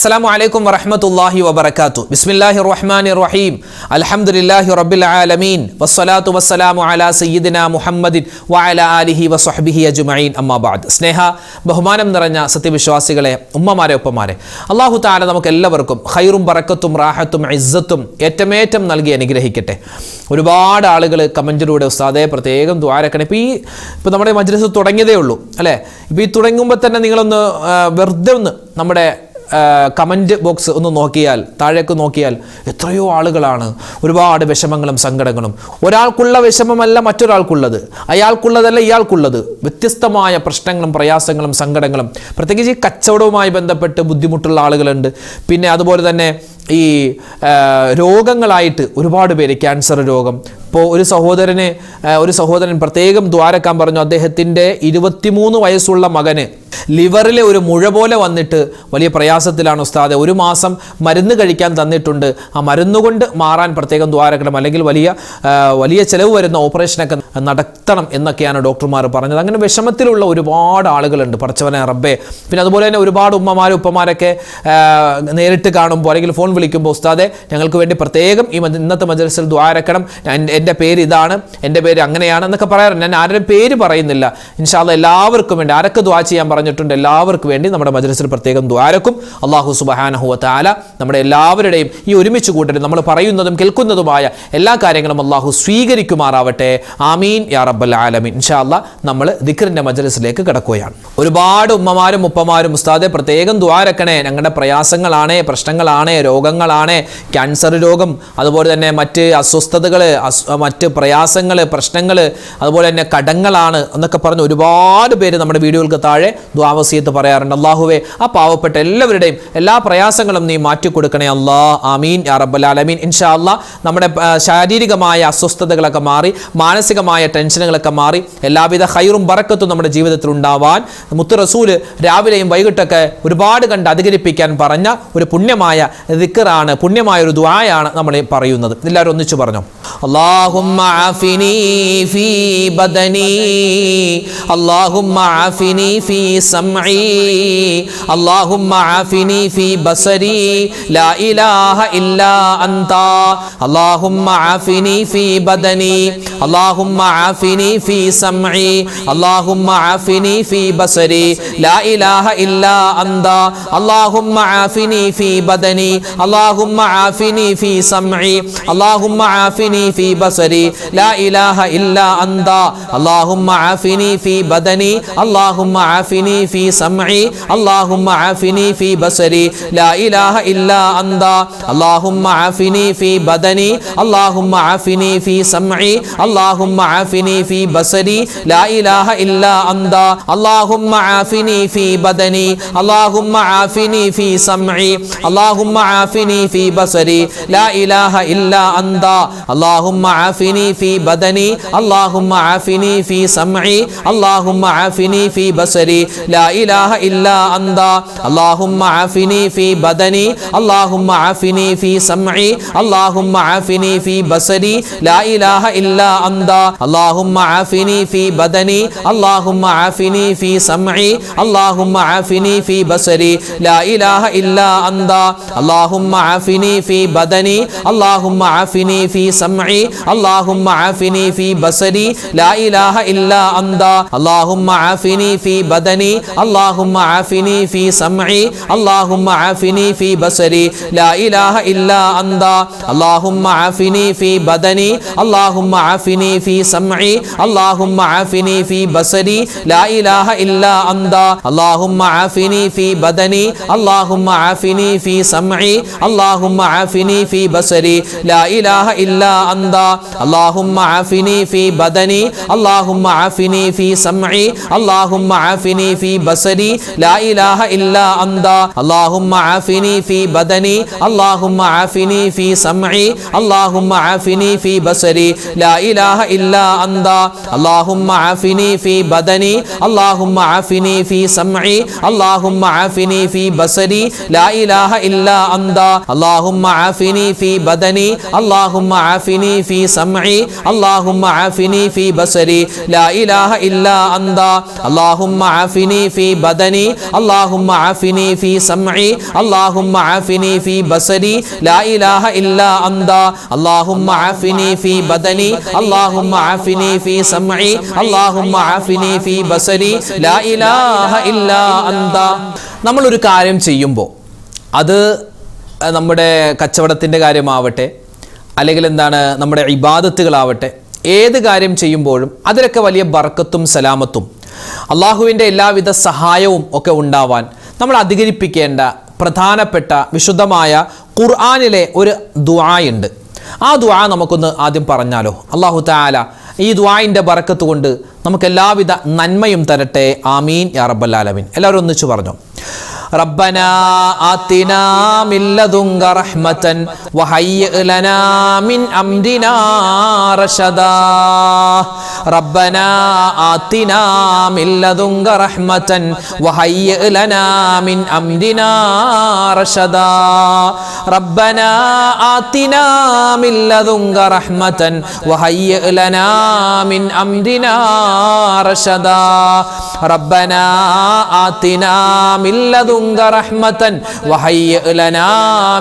അസ്സലാമു അലൈക്കും വറഹ്മത്തുള്ളാഹി വബറകാതുഹു. ബിസ്മില്ലാഹിർ റഹ്മാനിർ റഹീം. അൽഹംദുലില്ലാഹി റബ്ബിൽ ആലമീൻ വസ്സലാത്തു വസ്സലാമു അലാ സയ്യിദിനാ മുഹമ്മദിൻ വഅലാ ആലിഹി വസ്വഹ്ബിഹി അജ്മഈൻ. അമ്മാ ബഅദ്. സ്നേഹ ബഹുമാനം നിറഞ്ഞ സത്യവിശ്വാസികളെ, ഉമ്മമാരെ, ഉപ്പമാരെ, അല്ലാഹു തആല നമുക്ക് എല്ലാവർക്കും ഖൈറും ബറക്കത്തും റാഹത്തും ഇസ്സത്തും ഏറ്റമേറ്റം നൽകി അനുഗ്രഹിക്കട്ടെ. ഒരുപാട് ആളുകൾ കമന്റിലൂടെ ഉസ്താദെ പ്രത്യേകം ദുആരക്കണേ. ഇപ്പോൾ നമ്മുടെ മജ്ലിസ് തുടങ്ങിയതേ ഉള്ളൂ അല്ലേ? ഇപ്പോൾ ഈ തുടങ്ങുമ്പോൾ തന്നെ നിങ്ങളൊന്ന് വെറുതെ ഒന്ന് നമ്മുടെ കമൻറ്റ് ബോക്സ് ഒന്ന് നോക്കിയാൽ, താഴേക്ക് നോക്കിയാൽ എത്രയോ ആളുകളാണ് ഒരുപാട് വിഷമങ്ങളും സങ്കടങ്ങളും. ഒരാൾക്കുള്ള വിഷമമല്ല മറ്റൊരാൾക്കുള്ളത്, അയാൾക്കുള്ളതല്ല ഇയാൾക്കുള്ളത്. വ്യത്യസ്തമായ പ്രശ്നങ്ങളും പ്രയാസങ്ങളും സങ്കടങ്ങളും, പ്രത്യേകിച്ച് ഈ കച്ചവടവുമായി ബന്ധപ്പെട്ട് ബുദ്ധിമുട്ടുള്ള ആളുകളുണ്ട്. പിന്നെ അതുപോലെ തന്നെ ഈ രോഗങ്ങളായിട്ട് ഒരുപാട് പേര്, ക്യാൻസർ രോഗം. ഇപ്പോൾ ഒരു സഹോദരൻ പ്രത്യേകം ദ്വാരക്കാൻ പറഞ്ഞു. അദ്ദേഹത്തിൻ്റെ 23 വയസ്സുള്ള മകന് ലിവറിലെ ഒരു മുഴ പോലെ വന്നിട്ട് വലിയ പ്രയാസത്തിലാണ് ഉസ്താദെ. 1 മാസം മരുന്ന് കഴിക്കാൻ തന്നിട്ടുണ്ട്. ആ മരുന്നുകൊണ്ട് മാറാൻ പ്രത്യേകം ദ്വാരക്കണം, അല്ലെങ്കിൽ വലിയ ചിലവ് വരുന്ന ഓപ്പറേഷനൊക്കെ നടത്തണം എന്നൊക്കെയാണ് ഡോക്ടർമാർ പറഞ്ഞത്. അങ്ങനെ വിഷമത്തിലുള്ള ഒരുപാട് ആളുകളുണ്ട്. പടച്ചവനെ റബ്ബേ. പിന്നെ അതുപോലെ തന്നെ ഒരുപാട് ഉമ്മമാരും ഉപ്പമാരൊക്കെ നേരിട്ട് കാണുമ്പോൾ അല്ലെങ്കിൽ ഫോൺ വിളിക്കുമ്പോൾ ഉസ്താദെ ഞങ്ങൾക്ക് വേണ്ടി പ്രത്യേകം ഇന്നത്തെ മജ്‌ലിസിൽ ദ്വാരക്കണം, എൻ്റെ പേര് ഇതാണ്, എൻ്റെ പേര് അങ്ങനെയാണ് എന്നൊക്കെ പറയാറുണ്ട്. ഞാൻ ആരുടെയും പേര് പറയുന്നില്ല. ഇൻഷാ അല്ലാഹ് എല്ലാവർക്കും വേണ്ടി ആരൊക്കെ ദുആ ചെയ്യാൻ പറഞ്ഞിട്ടുണ്ട് എല്ലാവർക്കും വേണ്ടി നമ്മുടെ മജ്‌ലിസിൽ പ്രത്യേകം ദുആരക്കും. അല്ലാഹു സുബ്ഹാനഹു വ തആല നമ്മുടെ എല്ലാവരുടെയും ഈ ഒരുമിച്ച് കൂട്ടരും നമ്മൾ പറയുന്നതും കേൾക്കുന്നതുമായ എല്ലാ കാര്യങ്ങളും അല്ലാഹു സ്വീകരിക്കുമാറാവട്ടെ. ആമീൻ യാ റബ്ബൽ ആലമീൻ. ഇൻഷാ അല്ലാഹ് നമ്മൾ ദിക്റിന്റെ മജ്‌ലിസിലേക്ക് കടക്കുകയാണ്. ഒരുപാട് ഉമ്മമാരും ഉപ്പമാരും ഉസ്താദെ പ്രത്യേകം ദുആരക്കണേ, ഞങ്ങളുടെ പ്രയാസങ്ങളാണ്, പ്രശ്നങ്ങളാണ്, രോഗങ്ങളാണ്, ക്യാൻസർ രോഗം, അതുപോലെ തന്നെ മറ്റ് അസ്വസ്ഥതകൾ, മറ്റ് പ്രയാസങ്ങൾ, പ്രശ്നങ്ങൾ, അതുപോലെ തന്നെ കടങ്ങളാണ് എന്നൊക്കെ പറഞ്ഞ് ഒരുപാട് പേര് നമ്മുടെ വീഡിയോകൾക്ക് താഴെ ദുആ വസിയത്ത് പറയാറുണ്ട്. അല്ലാഹുവേ ആ പാവപ്പെട്ട എല്ലാവരുടെയും എല്ലാ പ്രയാസങ്ങളും നീ മാറ്റിക്കൊടുക്കണേ അല്ലാ. ആമീൻ യാ റബ്ബൽ ആലമീൻ. ഇൻഷാ അല്ലാഹ് നമ്മുടെ ശാരീരികമായ അസ്വസ്ഥതകളൊക്കെ മാറി, മാനസികമായ ടെൻഷനുകളൊക്കെ മാറി, എല്ലാവിധ ഖൈറും ബറക്കത്തും നമ്മുടെ ജീവിതത്തിൽ ഉണ്ടാവാൻ മുത്ത് റസൂല് രാവിലെയും വൈകിട്ടൊക്കെ ഒരുപാട് കണ്ട് അധികരിപ്പിക്കാൻ പറഞ്ഞ ഒരു പുണ്യമായ ദിക്റാണ്, പുണ്യമായ ഒരു ദുആയാണ് നമ്മൾ പറയുന്നത്. എല്ലാവരും ഒന്നിച്ചു പറഞ്ഞു. അല്ലാഹുമ്മ ആഫിനി ഫീ ബദനി, അല്ലാഹുമ്മ ആഫിനി ഫീ സമഈ, അല്ലാഹുമ്മ ആഫിനി ഫീ ബസരി, ലാ ഇലാഹ ഇല്ലാ അൻത. അല്ലാഹുമ്മ ആഫിനി ഫീ ബദനി, അല്ലാഹുമ്മ ആഫിനി ഫീ സമഈ, അല്ലാഹുമ്മ ആഫിനി ഫീ ബസരി, ലാ ഇലാഹ ഇല്ലാ അൻത. അല്ലാഹുമ്മ ആഫിനി ഫീ ബദനി, അല്ലാഹുമ്മ ആഫിനി ഫീ സമഈ, അല്ലാഹുമ്മ ആഫിനി ഫീ ബസരി, ലാ ഇലാഹ ഇല്ലാ അൻത. അല്ലാഹുമ്മ ആഫിനി ഫീ ബദനി, അല്ലാഹുമ്മ ആഫിനി ഫീ സമഈ, അല്ലാഹുമ്മ ആഫിനി ഫീ ബസരി, ലാ ഇലാഹ ഇല്ലാ അൻത. അല്ലാഹുമ്മ ആഫിനി ഫീ ബദനി, അല്ലാഹുമ്മ ആഫിനി ഫീ സമഈ, അല്ലാഹുമ്മ ആഫിനി ഫീ ബസരി, ലാ ഇലാഹ ഇല്ലാ അൻത. അല്ലാഹുമ്മ ആഫിനി ഫീ ബദനി, അല്ലാഹുമ്മ ആഫിനി ഫീ സമഈ, അല്ലാഹുമ്മ ആഫിനി ഫീ ബസരി, ലാ ഇലാഹ ഇല്ലാ അൻത. അല്ലാഹുമ്മ ആഫിനി ഫീ ബദനി, അല്ലാഹുമ്മ ആഫിനി ഫീ സമഈ, അല്ലാഹുമ്മ ആഫിനി ഫീ ബസരി, ലാ ഇലാഹ ഇല്ലാ അൻത. അല്ലാഹുമ്മ ആഫിനി ഫീ ബദനി, അല്ലാഹുമ്മ ആഫിനി ഫീ സമഈ, അല്ലാഹുമ്മ ആഫിനി ഫീ ബസരി, ലാ ഇലാഹ ഇല്ലാ അൻത. അല്ലാഹുമ്മ ആഫിനി ഫീ ബദനി, അല്ലാഹുമ്മ ആഫിനി ഫീ സമഈ, അല്ലാഹുമ്മ ആഫിനി ഫീ ബസരി, ലാ ഇലാഹ ഇല്ലാ അൻത. അല്ലാഹുമ്മ ആഫിനി ഫീ ബദനി, അല്ലാഹുമ്മ ആഫിനി ഫീ സമഈ, അല്ലാഹുമ്മ ആഫിനി ഫീ ബസരി, ലാ ഇലാഹ ഇല്ലാ അൻത. അല്ലാഹുമ്മ ആഫിനി ഫീ ബദനി, അല്ലാഹുമ്മ ആഫിനി ഫീ സമഈ, അല്ലാഹുമ്മ ആഫിനി ഫീ ബസരി, ലാ ഇലാഹ ഇല്ലാ അൻത. അല്ലാഹുമ്മ ആഫിനി ഫീ ബദനി, അല്ലാഹുമ്മ ആഫിനി ഫീ സമഈ, അല്ലാഹുമ്മ ആഫിനി ഫീ ബസരി, ലാ ഇലാഹ ഇല്ലാ അൻത. അല്ലാഹുമ്മ ആഫിനി ഫീ ബദനി, അല്ലാഹുമ്മ ആഫിനി ഫീ സമഈ, അല്ലാഹുമ്മ ആഫിനി ഫീ ബസരി, ലാ ഇലാഹ ഇല്ലാ അൻത. അല്ലാഹുമ്മ ആഫിനി ഫീ ബദനി, അല്ലാഹുമ്മ ആഫിനി ഫീ സമഈ, അല്ലാഹുമ്മ ആഫിനി ഫീ ബസരി, ലാ ഇലാഹ ഇല്ലാ അൻത. അല്ലാഹുമ്മ ആഫിനി ഫീ ബദനി, അല്ലാഹുമ്മ ആഫിനി ഫീ സമഈ, അല്ലാഹുമ്മ ആഫിനി ഫീ ബസരി, ലാ ഇലാഹ ഇല്ലാ അൻത. അല്ലാഹുമ്മ ആഫിനി ഫീ ബദനി, അല്ലാഹുമ്മ ആഫിനി ഫീ സമഈ, അല്ലാഹുമ്മ ആഫിനി ഫീ ബസരി, ലാ ഇലാഹ ഇല്ലാ അൻത. അല്ലാഹുമ്മ ആഫിനി ഫീ ബദനി, അല്ലാഹുമ്മ ആഫിനി ഫീ سمعي اللهم عافني في بصري لا إله إلا أنت اللهم عافني في بدني اللهم عافني في سمعي اللهم عافني في بصري لا إله إلا أنت اللهم عافني في بدني اللهم عافني في سمعي اللهم عافني في بصري لا إله إلا أنت. നമ്മളൊരു കാര്യം ചെയ്യുമ്പോൾ അത് നമ്മുടെ കച്ചവടത്തിൻ്റെ കാര്യമാവട്ടെ അല്ലെങ്കിൽ നമ്മുടെ ഇബാദത്തുകളാവട്ടെ, ഏത് കാര്യം ചെയ്യുമ്പോഴും അതിലൊക്കെ വലിയ ബർക്കത്തും സലാമത്തും അള്ളാഹുവിൻ്റെ എല്ലാവിധ സഹായവും ഒക്കെ ഉണ്ടാവാൻ നമ്മൾ അധികരിപ്പിക്കേണ്ട പ്രധാനപ്പെട്ട വിശുദ്ധമായ ഖുർആനിലെ ഒരു ദുആയുണ്ട്. ആ ദുആ നമുക്കൊന്ന് ആദ്യം പറഞ്ഞാലോ? അല്ലാഹു തആല ഈ ദുആഇൻ്റെ ബർക്കത്ത് കൊണ്ട് നമുക്ക് എല്ലാവിധ നന്മയും തരട്ടെ. ആമീൻ യാ റബ്ബൽ ആലമീൻ. എല്ലാവരും ഒന്നിച്ചു പറഞ്ഞു. ربنا آتنا من لدنك رحمة وهيئ لنا من أمرنا رشدا ربنا آتنا من لدنك رحمة وهيئ لنا من أمرنا رشدا ربنا آتنا من لدنك رحمة وهيئ لنا من أمرنا رشدا ربنا آتنا من لدنك رحمة وهيئ لنا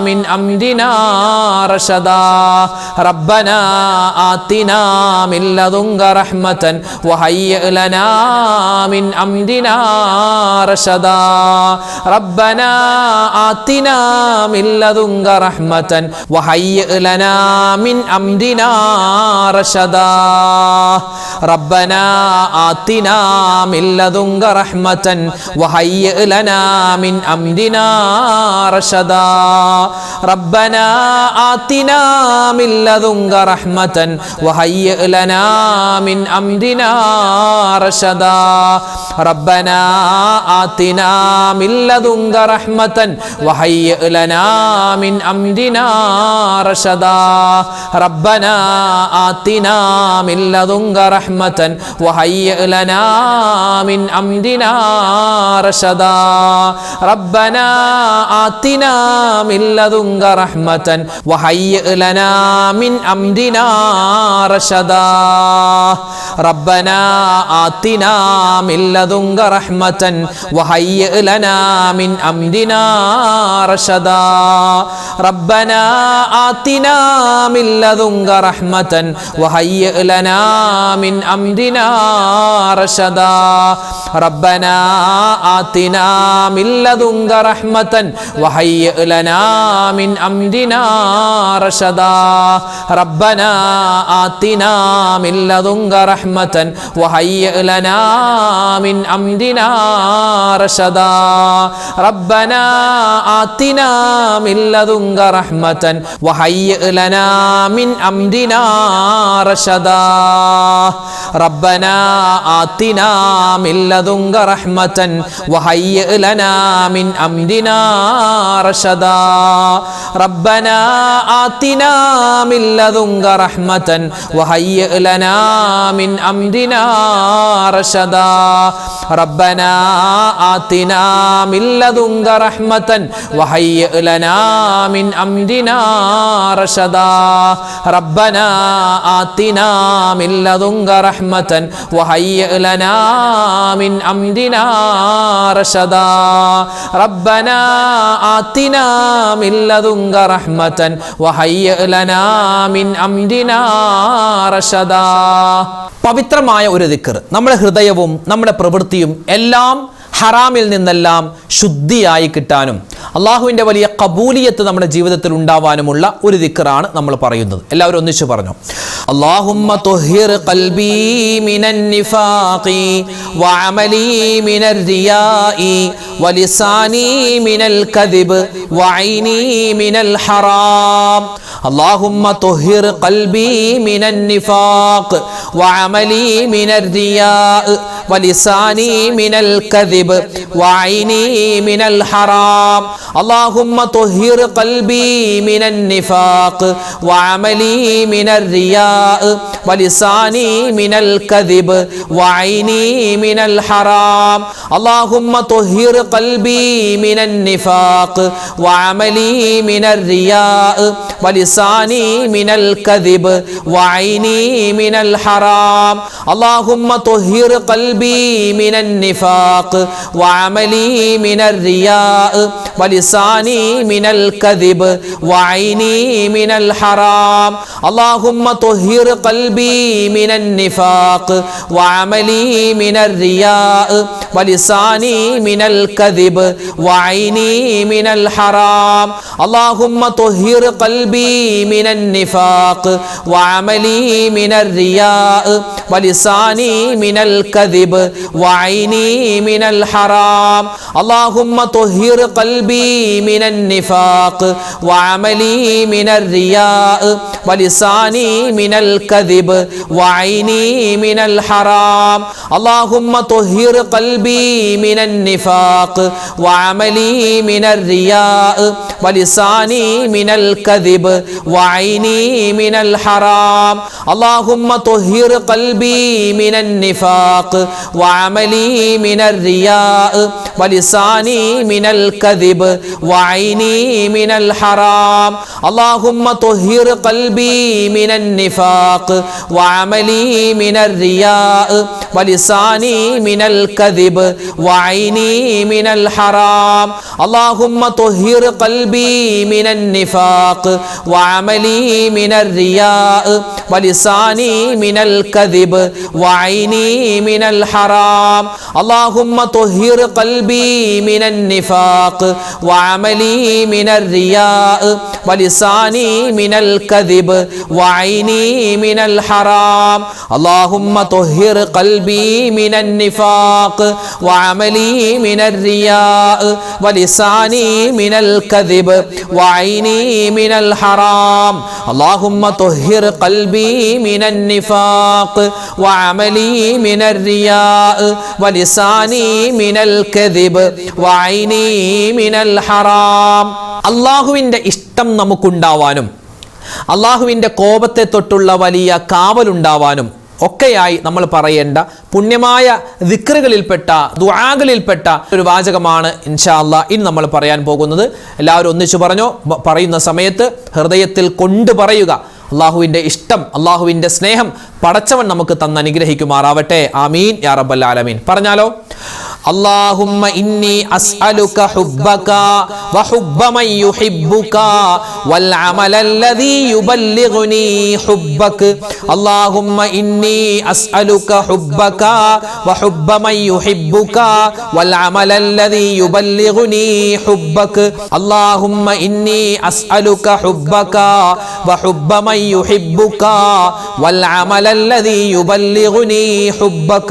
من أمرنا رشدا ربنا آتنا من لدنك رحمة وهيئ لنا من أمرنا رشدا ربنا آتنا من لدنك رحمة وهيئ لنا من أمرنا رشدا ربنا آتنا من لدنك رحمة وهيئ لنا من أمرنا رشدا ربنا آتنا من لدنك رحمة وهيئ لنا من أمرنا رشدا ربنا آتنا من لدنك رحمة وهيئ لنا من أمرنا رشدا ربنا آتنا من لدنك رحمة وهيئ لنا من أمرنا رشدا ربنا آتنا من لدنك رحمة وهيئ لنا من أمرنا رشدا ربنا آتنا من لدنك رحمة وهيئ لنا من أمرنا رشدا ربنا آتنا من لدنك رحمة وهيئ لنا من أمرنا رشدا ربنا آتنا من لدنك رحمة وهيئ لنا من أمرنا رشدا ربنا آتنا من لدنك رحمة وهيئ لنا من أمرنا رشدا ربنا آتنا من لدنك رحمة وهيئ لنا من أمرنا رشدا ربنا آتنا من لدنك رحمة وهيئ لنا من أمرنا رشدا ربنا آتنا من لدنك رحمة وهيئ لنا من أمرنا رشدا ربنا آتنا من لدنك رحمة وهيئ لنا من أمرنا رشدا ربنا آتنا من لدنك رحمة وهيئ لنا من أمرنا رشدا ربنا آتنا من لدنك رحمة وهيئ لنا من أمرنا رشدا. പവിത്രമായ ഒരു ദിക്ർ നമ്മുടെ ഹൃദയവും നമ്മുടെ പ്രവൃത്തിയും എല്ലാം ഹറാമിൽ നിന്നെല്ലാം ശുദ്ധിയായി കിട്ടാനും അള്ളാഹുവിൻ്റെ വലിയ ഖബൂലിയത്ത് നമ്മുടെ ജീവിതത്തിൽ ഉണ്ടാവാനുമുള്ള ഒരു ദിക്റാണ് നമ്മൾ പറയുന്നത്. എല്ലാവരും ഒന്നിച്ചു പറഞ്ഞു. അല്ലാഹുമ്മ തുഹിർ ഖൽബി മിനൻ നിഫാഖി വഅമലി മിനർ റിയാഇ വലിസാനി മിനൽ കദിബ് വഐനി മിനൽ ഹറാം. അല്ലാഹുമ്മ തുഹിർ ഖൽബി മിനൻ നിഫാഖ് വഅമലി മിനർ റിയാഇ വലിസാനി മിനൽ കദിബ് വഐനി മിനൽ ഹറാം. اللهم طهر قلبي من النفاق وعملي من الرياء വലിസാനി മിനൽ കദിബ് വഅൈനി മിനൽ ഹറാം. അല്ലാഹുമ്മ തുഹിർ ഖൽബി മിനൻ നിഫാഖ് വഅമലി മിനർ റിയാ വലിസാനി മിനൽ കദിബ് വഅൈനി മിനൽ ഹറാം. അല്ലാഹുമ്മ തുഹിർ ഖൽബി മിനൻ നിഫാഖ് വഅമലി മിനർ റിയാ വലിസാനി മിനൽ കദിബ് വഅൈനി മിനൽ ഹറാം. അല്ലാഹുമ്മ തുഹിർ ഖൽബി മിനൻ നിഫാഖ് വഅമലി മിനർ റിയാ വലിസാനി മിനൽ കദിബ് വഅൈനി മിനൽ ഹറാം. അല്ലാഹുമ്മ തുഹിർ ഖൽബി മിനൻ നിഫാഖ് വഅമലി മിനർ റിയാ വലിസാനി മിനൽ കദിബ് വഅൈനി മിനൽ ഹറാം. അല്ലാഹുമ്മ തുഹിർ ഖൽബി മിനൻ നിഫാഖ് വഅമലി മിനർ റിയാ വലിസാനി മിനൽ കദിബ് വഅൈനി മിനൽ ഹറാം. അല്ലാഹുമ്മ തുഹിർ ഖൽബി മിനൻ നിഫാഖ് വഅമലി മിനർ റിയാ വലിസാനി മിനൽ കദിബ് വഅൈനി മിനൽ ഹറാം. അല്ലാഹുമ്മ തുഹിർ ഖൽബി മിനൻ നിഫാഖ് വഅമലി മിനർ റിയാ വലിസാനി മിനൽ കദിബ് വഅൈനി മിനൽ ഹറാം. അല്ലാഹുമ്മ തുഹിർ ഖൽബി മിനൻ നിഫാഖ് വഅമലി മിനർ റിയാ വലിസാനി മിനൽ കദിബ് വഅൈനി മിനൽ ഹറാം. അല്ലാഹുമ്മ തുഹിർ ഖൽബി മിനൻ നിഫാഖ് വഅമലി മിനർ റിയാ വലിസാനി മിനൽ കദിബ് വഅൈനി മിനൽ ഹറാം. അല്ലാഹുമ്മ തുഹിർ ഖൽബി മിനൻ നിഫാഖ് വഅമലി മിനർ റിയാ വലിസാനി മിനൽ കദിബ് വഅൈനി മിനൽ ഹറാം. അല്ലാഹുമ്മ തുഹിർ ഖൽബി മിനൻ നിഫാഖ് വഅമലി മിനർ റിയാ വലിസാനി മിനൽ കദിബ് വഅൈനി മിനൽ ഹറാം. അല്ലാഹുമ്മ തുഹിർ ഖൽബി മിനൻ നിഫാഖ് വഅമലി മിനർ റിയാ വലിസാനി മിനൽ കദിബ് വഅൈനി മിനൽ ഹറാം. അല്ലാഹുവിൻ്റെ ഇഷ്ടം നമുക്കുണ്ടാവാനും അല്ലാഹുവിൻ്റെ കോപത്തെ തൊട്ടുള്ള വലിയ കാവലുണ്ടാവാനും ഒക്കെയായി നമ്മൾ പറയേണ്ട പുണ്യമായ ദിക്റുകളിൽപ്പെട്ട ദുആകളിൽപ്പെട്ട ഒരു വാചകമാണ് ഇൻഷാ അല്ലാഹ് ഇന്ന് നമ്മൾ പറയാൻ പോകുന്നത്. എല്ലാവരും ഒന്നിച്ചു പറഞ്ഞോ. പറയുന്ന സമയത്ത് ഹൃദയത്തിൽ കൊണ്ട് പറയുക. അള്ളാഹുവിൻ്റെ ഇഷ്ടം, അള്ളാഹുവിൻ്റെ സ്നേഹം പടച്ചവൻ നമുക്ക് തന്ന് അനുഗ്രഹിക്കുമാറാവട്ടെ. ആമീൻ യാ റബ്ബൽ ആലമീൻ. പറഞ്ഞാലോ. اللهم إني أسألك حبك وحب من يحبك والعمل الذي يبلغني حبك. اللهم إني أسألك حبك وحب من يحبك والعمل الذي يبلغني حبك. اللهم إني أسألك حبك وحب من يحبك والعمل الذي يبلغني حبك.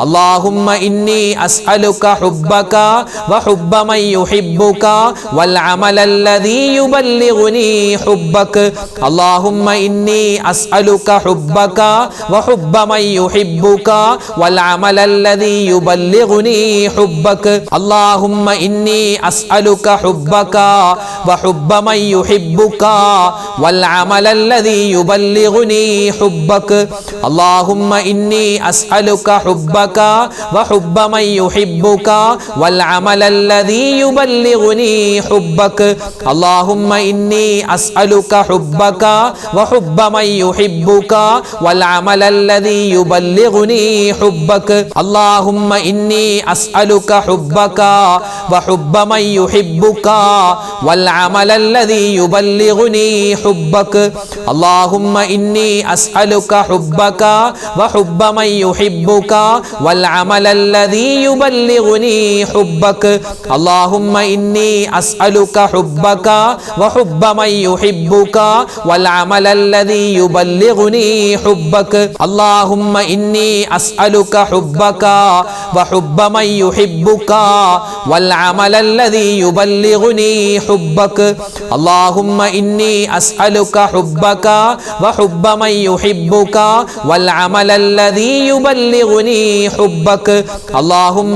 اللهم إني أسألك حبك وحب من يحبك والعمل الذي يبلغني حبك. اللهم إني أسألك حبك وحب من يحبك والعمل الذي يبلغني حبك. اللهم إني أسألك حبك وحب من يحبك والعمل الذي يبلغني حبك. اللهم إني أسألك حبك وحب من يحبك والعمل الذي يبلغني حبك. اللهم إني أسألك حبك وحب من يحبك والعمل الذي يبلغني حبك. اللهم إني أسألك حبك وحب من يحبك والعمل الذي يبلغني حبك. اللهم إني أسألك حبك وحب من يحبك والعمل الذي يبلغني حبك. اللهم إني أسألك حبك وحب من يحبك والعمل الذي يبلغني حبك. اللهم إني أسألك حبك وحب من يحبك والعمل الذي يبلغني حبك. اللهم إني أسألك حبك وحب من يحبك والعمل الذي يبلغني حبك. اللهم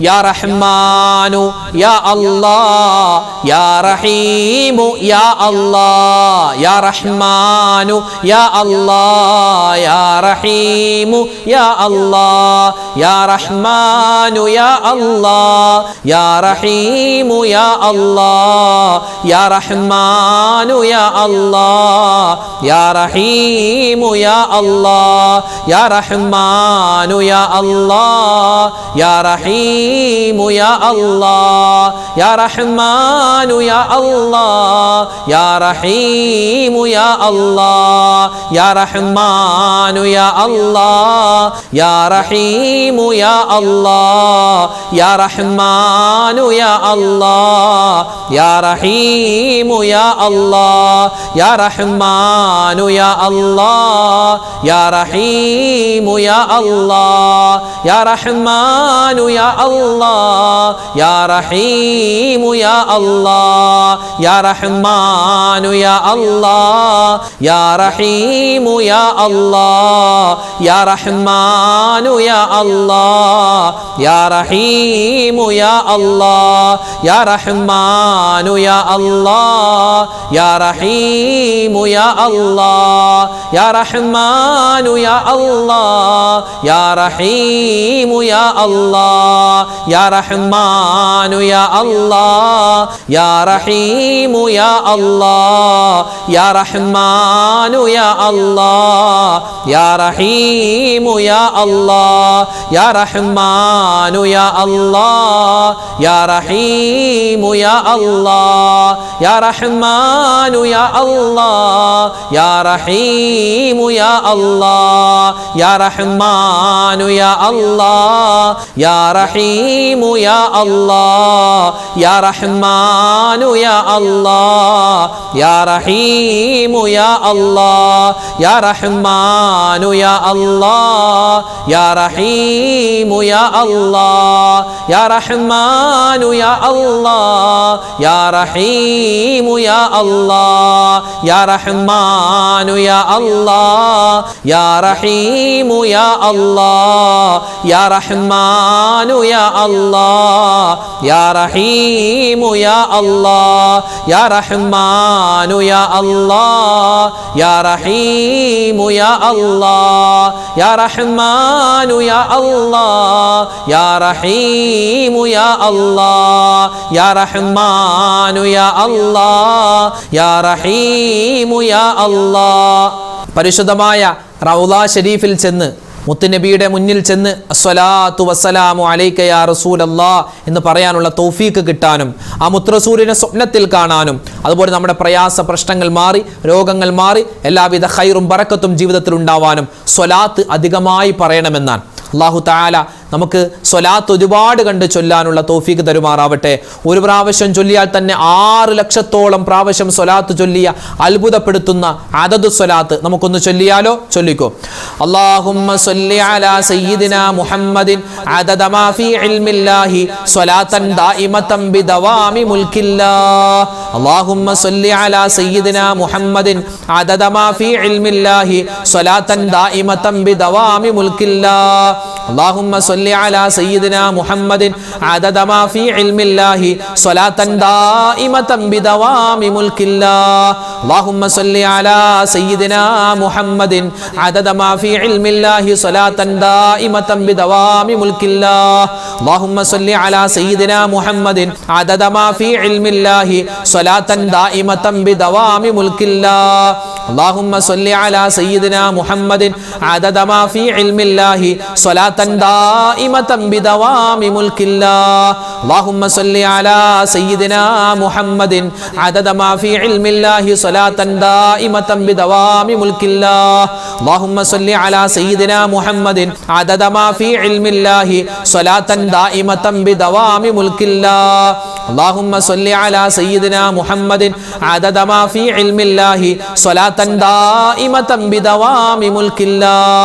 യാ റഹ്മാനു യാ അല്ലാഹ്, യാ റഹീമു യാ അല്ലാഹ്, യാ റഹ്മാനു യാ അല്ലാഹ്, യാ റഹീമു യാ അല്ലാഹ്, യാ റഹ്മാനു യാ അല്ലാഹ്, യാ റഹീമു യാ അല്ലാഹ്, യാ റഹ്മാനു യാ അല്ലാഹ്, യാ റഹീമു യാ അല്ലാഹ്, യാ റഹ്മാനു യാ അല്ലാഹ്, യാ റഹീമു യാ അല്ലാഹ്, യാ റഹ്മാനു യാ അല്ലാഹ്, യാ റഹീമു യാ അല്ലാഹ്, യാ റഹ്മാനു യാ അല്ലാഹ്, യാ റഹീമു യാ അല്ലാഹ്, യാ റഹ്മാനു യാ അല്ലാഹ്, യാ റഹീമു യാ അല്ലാഹ്, യാ റഹ്മാനു യാ അല്ലാഹ്, യാ റഹീമു യാ അല്ലാഹ്, യാ റഹ്മാനു യാ അല്ലാഹ്, യാ റഹീമു യാ അല്ലാഹ്, യാ റഹ്മാനു യാ അല്ലാഹ്, യാ റഹീമു യാ അല്ലാഹ്, യാ റഹ്മാനു യാ അല്ലാഹ്, യാ റഹീമു യാ അല്ലാഹ്, യാ റഹ്മാനു യാ അല്ലാഹ്, യാ റഹീമു യാ അല്ലാഹ്, യാ റഹ്മാനു യാ അല്ലാഹ്, യാ റഹീമു യാ അല്ലാഹ്, യാ റഹ്മാനു യാ അല്ലാഹ്, യാ റഹീമു യാ അല്ലാഹ്, യാ റഹ്മാനു യാ അല്ലാഹ്, യാ റഹീമു യാ അല്ലാഹ്, യാ റഹ്മാനു യാ അല്ലാഹ്, യാ റഹീമു യാ അല്ലാഹ്, യാ റഹ്മാനു യാ അല്ലാഹ്, യാ റഹീമു യാ അല്ലാഹ്, യാ റഹ്മാനു യാ അല്ലാഹ്, യാ റഹീമു യാ അല്ലാഹ്, യാ റഹ്മാനു യാ അല്ലാഹ്, യാ റഹീമു യാ അല്ലാഹ്, യാ റഹ്മാനു യാ അല്ലാഹ്, യാ റഹീമു യാ അല്ലാഹ്, യാ റഹ്മാനു യാ അല്ലാഹ്, യാ റഹീമു യാ അല്ലാഹ്, യാ റഹ്മാനു യാ അല്ലാഹ്, യാ റഹീമു യാ അല്ലാഹ്, യാ റഹ്മാനു യാ അല്ലാഹ്, യാ റഹീമു യാ അല്ലാഹ്, യാ റഹ്മാനു യാ അല്ലാഹ്, യാ റഹീമു യാ അല്ലാഹ്, യാ റഹ്മാനു യാ അല്ലാഹ്, യാ റഹീമു യാ അല്ലാഹ്, യാ റഹ്മാനു യാ അല്ലാഹ്, യാ റഹീമു യാ അല്ലാഹ്. പരിശുദ്ധമായ റൗള ഷരീഫിൽ ചെന്ന് മുത്തുനബിയുടെ മുന്നിൽ ചെന്ന് അസ്സലാത്തു വസ്സലാമു അലൈക യാ റസൂലല്ലാഹ് എന്ന് പറയാനുള്ള തൗഫീക്ക് കിട്ടാനും ആ മുത്തറസൂലിനെ സ്വപ്നത്തിൽ കാണാനും അതുപോലെ നമ്മുടെ പ്രയാസ പ്രശ്നങ്ങൾ മാറി രോഗങ്ങൾ മാറി എല്ലാവിധ ഖൈറും ബറക്കത്തും ജീവിതത്തിൽ ഉണ്ടാവാനും സ്വലാത്ത് അധികമായി പറയണമെന്നാണ്. അല്ലാഹു തആല നമുക്ക് സ്വലാത്ത് ഒരുപാട് കണ്ട് ചൊല്ലാനുള്ള തൗഫീക്ക് തരുമാറാവട്ടെ. ഒരു പ്രാവശ്യം ചൊല്ലിയാൽ തന്നെ 6 ലക്ഷത്തോളം പ്രാവശ്യം സ്വലാത്ത് ചൊല്ലിയ അത്ഭുതപ്പെടുത്തുന്ന അദദു സ്വലാത്ത് നമുക്കൊന്ന് ചൊല്ലിയാലോ? ചൊല്ലിക്കോ. അല്ലാഹുമ്മ സ്വല്ലി അലാ സയ്യിദിനാ മുഹമ്മദിൻ അദദ മാ ഫീ ഇൽമില്ലാഹി സ്വലാത്തൻ ദായിമതൻ ബിദവാമി മുൽക്കില്ലാഹ്. അല്ലാഹുമ്മ സ്വല്ലി അലാ സയ്യിദിനാ മുഹമ്മദിൻ അദദ മാ ഫീ ഇൽമില്ലാഹി സ്വലാത്തൻ ദായിമതൻ ബിദവാമി മുൽക്കില്ലാഹ്. اللهم صل على سيدنا محمد عدد ما في علم الله صلاة دائمة بدوام ملك الله. اللهم صل على سيدنا محمد عدد ما في علم الله صلاة دائمة بدوام ملك الله. اللهم صل على سيدنا محمد عدد ما في علم الله صلاة دائمة بدوام ملك الله. اللهم صل على سيدنا محمد عدد ما في علم الله صلاة دائمة بدوام ملك الله. اللهم صل على سيدنا محمد عدد ما في علم الله صلاة دائمة بدوام ملك الله. اللهم صل على سيدنا محمد عدد ما في علم الله صلاة دائمة بدوام ملك الله. اللهم صل على سيدنا محمد عدد ما في علم الله صلاة دائمة بدوام ملك الله.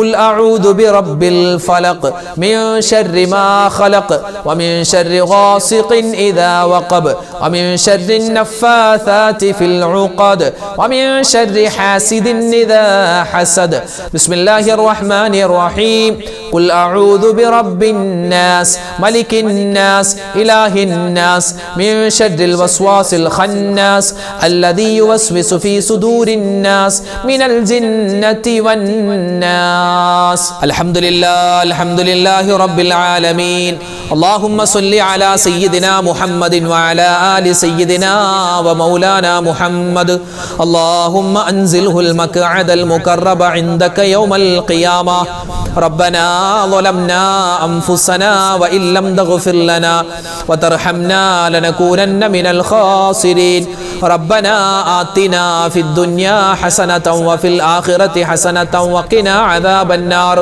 ഖുൽ അഊദു ബിറബ്ബിൽ ഫലഖ് മിൻ ശർരി മാ ഖലഖ് വമിൻ ശർരി ഗാസിഖിൻ ഇദാ വഖബ് വമിൻ ശർരി നഫ്ഫാഥാതി ഫിൽ ഉഖദ് വമിൻ ശർരി ഹാസിദിൻ ഇദാ ഹസദ്. ബിസ്മില്ലാഹിർ റഹ്മാനിർ റഹീം. ഖുൽ അഊദു ബിറബ്ബിൻ നാസ് മലിക്കിൻ നാസ് ഇലാഹിൻ നാസ് മിൻ ശർരിൽ വസ്വാസിൽ ഖന്നാസ് അല്ലദീ യുവസ്വിസു ഫീ സുദൂരിൻ നാസ് മിനൽ ജിന്നതി വൻ നാസ്. അൽഹംദുലില്ലാഹി റബ്ബിൽ ആലമീൻ. اللهم صل على سيدنا محمد وعلى آل سيدنا ومولانا محمد. اللهم أنزله المقعد المقرب عندك يوم القيامة. ربنا ظلمنا أنفسنا وإن لم تغفر لنا وترحمنا لنكونن من الخاسرين. ربنا آتنا في الدنيا حسنة وفي الآخرة حسنة وقنا عذاب النار.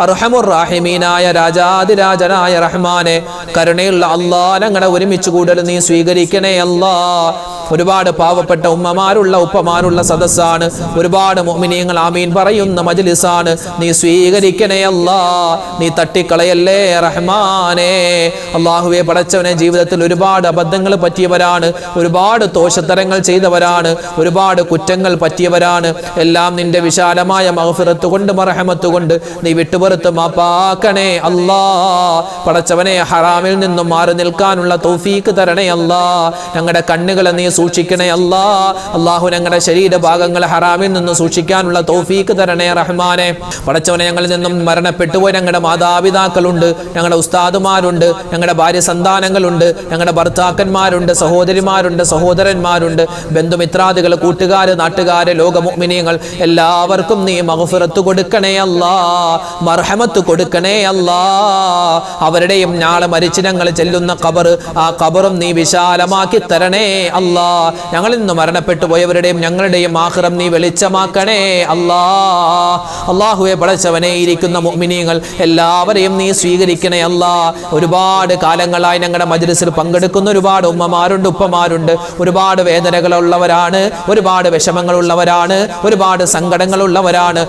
أرحم الراحمين يا രാജാതിരാജനായ റഹ്മാനെ, കരുണയുള്ള അല്ലാഹ്, ഞങ്ങളുടെ ഒരുമിച്ച് കൂടൽ നീ സ്വീകരിക്കണേ അല്ലാഹ്. ഒരുപാട് പാവപ്പെട്ട ഉമ്മമാരുള്ള ഉപ്പമാരുള്ള സദസ്സാണ്. ഒരുപാട് മുഅ്മിനീങ്ങൾ ആമീൻ പറയുന്ന മജ്ലിസാണ്. നീ സ്വീകരിക്കണേ അല്ലാഹ്. നീ തട്ടിക്കളയല്ലേ റഹ്മാനേ. അല്ലാഹുവേ, പടച്ചവനെ, ജീവിതത്തിൽ ഒരുപാട് അബദ്ധങ്ങൾ പറ്റിയവരാണ്, ഒരുപാട് ദോഷത്തരങ്ങൾ ചെയ്തവരാണ്, ഒരുപാട് കുറ്റങ്ങൾ പറ്റിയവരാണ്. എല്ലാം നിന്റെ വിശാലമായ മഗ്ഫിറത്ത് കൊണ്ട് മർഹമത്ത് കൊണ്ട് നീ വിട്ടുപുറത്ത് മാപ്പാക്കണേ അല്ലാഹ്. പടച്ചവനെ, ഹറാമിൽ നിന്നും മാറി നിൽക്കാനുള്ള തൗഫീക്ക് തരണേ അല്ലാഹ്. ഞങ്ങളുടെ കണ്ണുകളെ നീ സൂക്ഷിക്കണേ അല്ലാഹ്. അല്ലാഹു ഞങ്ങളുടെ ശരീരഭാഗങ്ങൾ ഹറാമിൽ നിന്ന് സൂക്ഷിക്കാനുള്ള തൗഫീക്ക് തരണേ റഹ്മാനെ. പടച്ചവനെ, ഞങ്ങളിൽ നിന്നും മരണപ്പെട്ടുപോയി ഞങ്ങളുടെ മാതാപിതാക്കളുണ്ട്, ഞങ്ങളുടെ ഉസ്താദുമാരുണ്ട്, ഞങ്ങളുടെ ഭാര്യ സന്താനങ്ങളുണ്ട്, ഞങ്ങളുടെ ഭർത്താക്കന്മാരുണ്ട്, സഹോദരിമാരുണ്ട്, സഹോദരന്മാരുണ്ട്, ബന്ധുമിത്രാദികൾ, കൂട്ടുകാര്, നാട്ടുകാര്, ലോക മുഅ്മിനീങ്ങൾ എല്ലാവർക്കും നീ മഗ്ഫിറത്ത് കൊടുക്കണേ അല്ലാഹ്. മർഹമത്ത് കൊടുക്കണേ അല്ലാഹ്. അവരുടെയും നാളെ മരിച്ച് ഞങ്ങൾ ചെല്ലുന്ന ഖബർ, ആ ഖബറും നീ വിശാലമാക്കി തരണേ അല്ലാഹ്. ഞങ്ങളിൽ നിന്ന് മരണപ്പെട്ടു പോയവരുടെയും ഞങ്ങളുടെയും ആഖിറം നീ വെളിച്ചമാക്കണേ അല്ലാഹ്. അല്ലാഹുവേ, പടച്ചവനെ, ഇരിക്കുന്ന മുഅ്മിനീങ്ങൾ എല്ലാവരെയും നീ സ്വീകരിക്കണേ അല്ലാഹ്. ഒരുപാട് കാലങ്ങളായി ഞങ്ങളുടെ മജ്ലിസിൽ പങ്കെടുക്കുന്ന ഒരുപാട് ഉമ്മമാരുണ്ട്, ഉപ്പമാരുണ്ട്. ഒരുപാട് വേദനകളുള്ളവരാണ്, ഒരുപാട് വിഷമങ്ങളുള്ളവരാണ്, ഒരുപാട് സങ്കടങ്ങളുള്ളവരാണ്,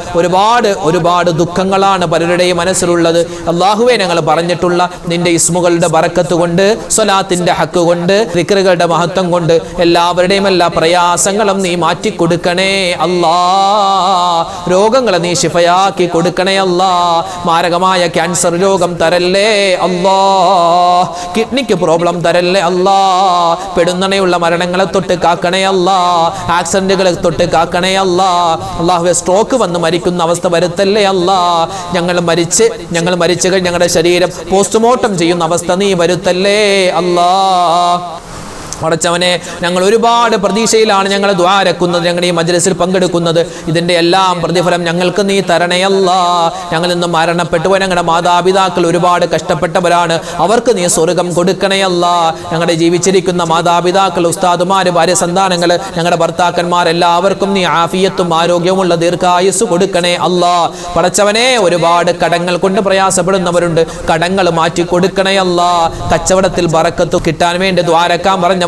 ഒരുപാട് ദുഃഖങ്ങളാണ് പലരുടെയും മനസ്സിലുള്ളത്. അല്ലാഹുവേ, ഞങ്ങൾ പറഞ്ഞിട്ടുള്ള നിന്റെ ഇസ്മുകളുടെ ബറക്കത്ത് കൊണ്ട്, സ്വലാത്തിന്റെ ഹക്ക് കൊണ്ട്, ദിക്റുകളുടെ മഹത്വം കൊണ്ട് എല്ലാവരുടെയും എല്ലാ പ്രയാസങ്ങളും നീ മാറ്റിക്കൊടുക്കണേ അല്ലാഹ്. രോഗങ്ങളെ നീ ശിഫയാക്കി കൊടുക്കണേ അല്ലാഹ്. മാരകമായ ക്യാൻസർ രോഗം തരല്ലേ അല്ലാഹ്. കിഡ്നിക്ക് പ്രോബ്ലം തരല്ലേ അല്ലാഹ്. പെടുന്നണയുള്ള മരണങ്ങളെ തൊട്ട് കാക്കണേ അല്ലാഹ്. ആക്സിഡന്റുകളെ തൊട്ട് കാക്കണേ അല്ലാഹ്. അല്ലാഹുവേ, സ്ട്രോക്ക് വന്ന് മരിക്കുന്ന അവസ്ഥ വരുത്തല്ലേ അല്ലാഹ്. ഞങ്ങൾ മരിച്ച് കഴിഞ്ഞ് ഞങ്ങളുടെ ശരീരം പോസ്റ്റ്മോർട്ടം ചെയ്യുന്ന അവസ്ഥ നീ വരുത്തല്ലേ അല്ലാഹ്. പടച്ചവനെ, ഞങ്ങൾ ഒരുപാട് പ്രതീക്ഷയിലാണ് ഞങ്ങൾ ദുആരക്കുന്നത്, ഞങ്ങളുടെ ഈ മജ്ലിസിൽ പങ്കെടുക്കുന്നത്. ഇതിൻ്റെ എല്ലാം പ്രതിഫലം ഞങ്ങൾക്ക് നീ തരണേ അല്ലാഹ്. ഞങ്ങളിൽ നിന്ന് മരണപ്പെട്ടു ഞങ്ങളുടെ മാതാപിതാക്കൾ ഒരുപാട് കഷ്ടപ്പെട്ടവരാണ്, അവർക്ക് നീ സ്വർഗം കൊടുക്കണേ അല്ലാഹ്. ഞങ്ങളുടെ ജീവിച്ചിരിക്കുന്ന മാതാപിതാക്കൾ, ഉസ്താദുമാർ, ഭാര്യ സന്താനങ്ങൾ, ഞങ്ങളുടെ ഭർത്താക്കന്മാർ എല്ലാവർക്കും നീ ആഫിയത്തും ആരോഗ്യമുള്ള ദീർഘായുസ് കൊടുക്കണേ അല്ലാഹ്. പടച്ചവനെ, ഒരുപാട് കടങ്ങൾ കൊണ്ട് പ്രയാസപ്പെടുന്നവരുണ്ട്, കടങ്ങൾ മാറ്റി കൊടുക്കണേ അല്ലാഹ്. കച്ചവടത്തിൽ ബറക്കത്ത് കിട്ടാൻ വേണ്ടി ദ്വാരക്കാൻ പറഞ്ഞവരുണ്ട്,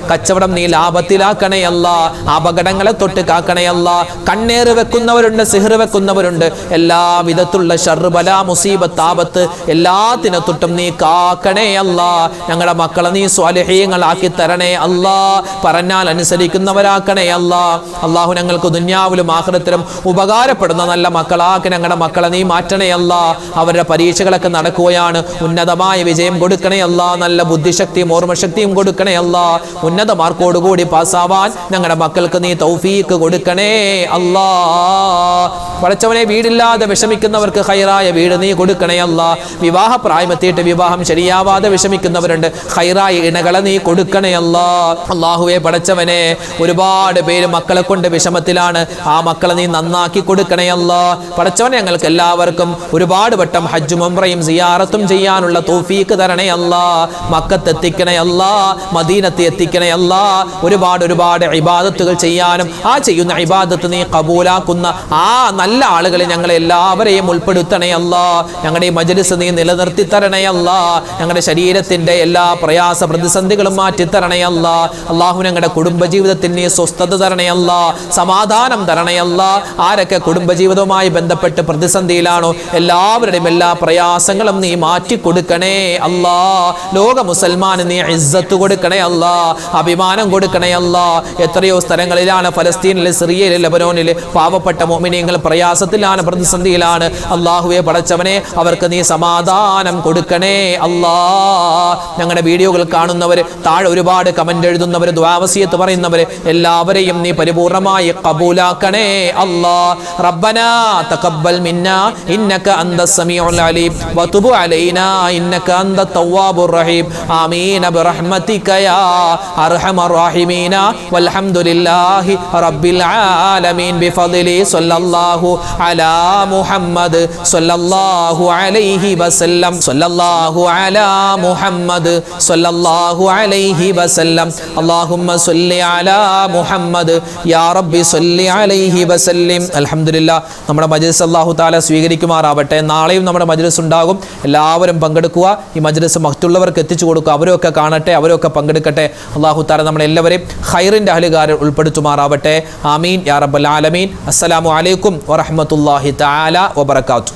കച്ചവടം നീ ലാഭത്തിലാക്കണേ അല്ലാഹ്. അപകടങ്ങളെ തൊട്ട് കാക്കണേ അല്ലാഹ്. കണ്ണേറ് വെക്കുന്നവരുണ്ട്, സിഹ്റ് വെക്കുന്നവരുണ്ട്, എല്ലാ വിധത്തിലുള്ള ശർറ്, ബലാ, മുസീബത്ത്, ആപത്ത് എല്ലാത്തിനെ തൊട്ടും നീ കാക്കണേ അല്ലാഹ്. ഞങ്ങളുടെ മക്കളെ നീ സ്വാലിഹീങ്ങളാക്കി തരണേ അല്ലാഹ്. പറഞ്ഞാൽ അനുസരിക്കുന്നവരാക്കണേ അല്ലാഹ്. അല്ലാഹു ഞങ്ങൾക്ക് ദുനിയാവിലും ആഖിറത്തിലും ഉപകാരപ്പെടുന്ന നല്ല മക്കളാക്കി ഞങ്ങളുടെ മക്കളെ നീ മാറ്റണേ അല്ലാഹ്. അവരുടെ പരീക്ഷകളൊക്കെ നടക്കുകയാണ്, ഉന്നതമായ വിജയം കൊടുക്കണേ അല്ലാഹ്. നല്ല ബുദ്ധിശക്തിയും ഓർമ്മശക്തിയും കൊടുക്കണേ അല്ലാഹ്. ഉന്നത മാർക്കോടുകൂടി പാസ്സാവാൻ ഞങ്ങളുടെ മക്കൾക്ക് നീ തൗഫീക്ക് കൊടുക്കണേ അല്ലാഹ്. പടച്ചവനെ, വീടില്ലാതെ വിഷമിക്കുന്നവർക്ക് ഖൈറായ വീട് നീ കൊടുക്കണേ അല്ലാഹ്. വിവാഹ പ്രായമെത്തിയിട്ട് വിവാഹം ശരിയാവാതെ വിഷമിക്കുന്നവരുണ്ട്, ഖൈറായ ഇണകളെ നീ കൊടുക്കണേ അല്ലാഹ്. അല്ലാഹുവേ, പടച്ചവനെ, ഒരുപാട് പേര് മക്കളെ കൊണ്ട് വിഷമത്തിലാണ്, ആ മക്കളെ നീ നന്നാക്കി കൊടുക്കണേ അല്ലാഹ്. പടച്ചവനെ, ഞങ്ങൾക്ക് എല്ലാവർക്കും ഒരുപാട് വട്ടം ഹജ്ജും ഉംറയും സിയാറത്തും ചെയ്യാനുള്ള തൗഫീക്ക് തരണേ അല്ലാഹ്. മക്കത്തെത്തിക്കണേ അല്ലാഹ്, മദീനത്ത് മദീനത്ത് എത്തിക്കണേ അല്ലാ. ഒരുപാട് ഇബാദത്തുകൾ ചെയ്യാനും ആ ചെയ്യുന്ന ഇബാദത്ത് നീ കബൂലാക്കുന്ന ആ നല്ല ആളുകളെ ഞങ്ങളെ എല്ലാവരെയും ഉൾപ്പെടുത്തണേ അല്ലാ. ഞങ്ങളുടെ ഈ മജ്‌ലിസ് നീ നിലനിർത്തി തരണേ അല്ലാ. ഞങ്ങളുടെ ശരീരത്തിന്റെ എല്ലാ പ്രയാസ പ്രതിസന്ധികളും മാറ്റി തരണേ അല്ലാ. അല്ലാഹു ഞങ്ങളുടെ കുടുംബജീവിതത്തിന് നീ സ്വസ്ഥത തരണേ അല്ലാ, സമാധാനം തരണേ അല്ലാ. ആരൊക്കെ കുടുംബജീവിതവുമായി ബന്ധപ്പെട്ട് പ്രതിസന്ധിയിലാണോ എല്ലാവരുടെയും എല്ലാ പ്രയാസങ്ങളും നീ മാറ്റി കൊടുക്കണേ അല്ലാ. ലോക മുസൽമാന് നീ ഇസ്സത്ത് കൊടുക്കണേ അല്ലാ, അഭിമാനം കൊടുക്കണേ അല്ലാ. എത്രയോ സ്ഥലങ്ങളിലാണ്, ഫലസ്തീനിൽ, സിറിയയിൽ, ലെബനോനിൽ പാവപ്പെട്ട മുഅ്മിനീങ്ങൾ പ്രയാസത്തിലാണ്, പ്രതിസന്ധിയിലാണ്. അല്ലാഹുവേ പടച്ചവനെ, അവർക്ക് നീ സമാധാനം കൊടുക്കണേ അല്ലാ. ഞങ്ങളുടെ വീഡിയോകൾ കാണുന്നവർ, താഴെ ഒരുപാട് കമന്റ് എഴുതുന്നവർ, ദുആ വസിയത്ത് പറയുന്നവർ എല്ലാവരെയും നീ പരിപൂർണമായി കബൂലാക്കണേ അല്ലാ. റബ്ബനാ തഖബ്ബൽ മിന്നാ ഇന്നക അന്തസ് സമീഉൽ അലീം വതുബ് അലൈനാ ഇന്നക അന്തത് തവ്വാബുർ റഹീം. ആമീൻ ബിറഹ്മതിക യാ അർഹമർ റഹീമീന വൽഹംദുലില്ലാഹി റബ്ബിൽ ആലമീൻ ബിഫദ്ലി സ്വല്ലല്ലാഹു അലാ മുഹമ്മദ് സ്വല്ലല്ലാഹു അലൈഹി വസല്ലം സ്വല്ലല്ലാഹു അലാ മുഹമ്മദ് സ്വല്ലല്ലാഹു അലൈഹി വസല്ലം. അല്ലാഹുമ്മ സ്വല്ലി അലാ മുഹമ്മദ് യാ റബ്ബി സ്വല്ലി അലൈഹി വസല്ലം. അൽഹംദുലില്ലാഹ്, നമ്മുടെ മജ്‌ലിസ് അല്ലാഹു തആല സ്വീകരിക്കുമാറാവട്ടെ. നാളെയും നമ്മുടെ മജ്‌ലിസ് ഉണ്ടാകും. എല്ലാവരും പങ്കെടുക്കുക. ഈ മജ്‌ലിസ് മറ്റുള്ളവർക്ക് എത്തിച്ചു കൊടുക്കുക. അവരൊക്കെ കാണട്ടെ, അവരൊക്കെ പങ്കെടുക്കട്ടെ. അല്ലാഹു തആല നമ്മളെല്ലാവരെയും ഖൈറിന്റെ അഹ്ലുകാരിൽ ഉൾപ്പെടുത്തുമാറാവട്ടെ. ആമീൻ യാ റബ്ബൽ ആലമീൻ. അസ്സലാമു അലൈക്കും വറഹ്മത്തുള്ളാഹി തആല വബറകാതുഹു.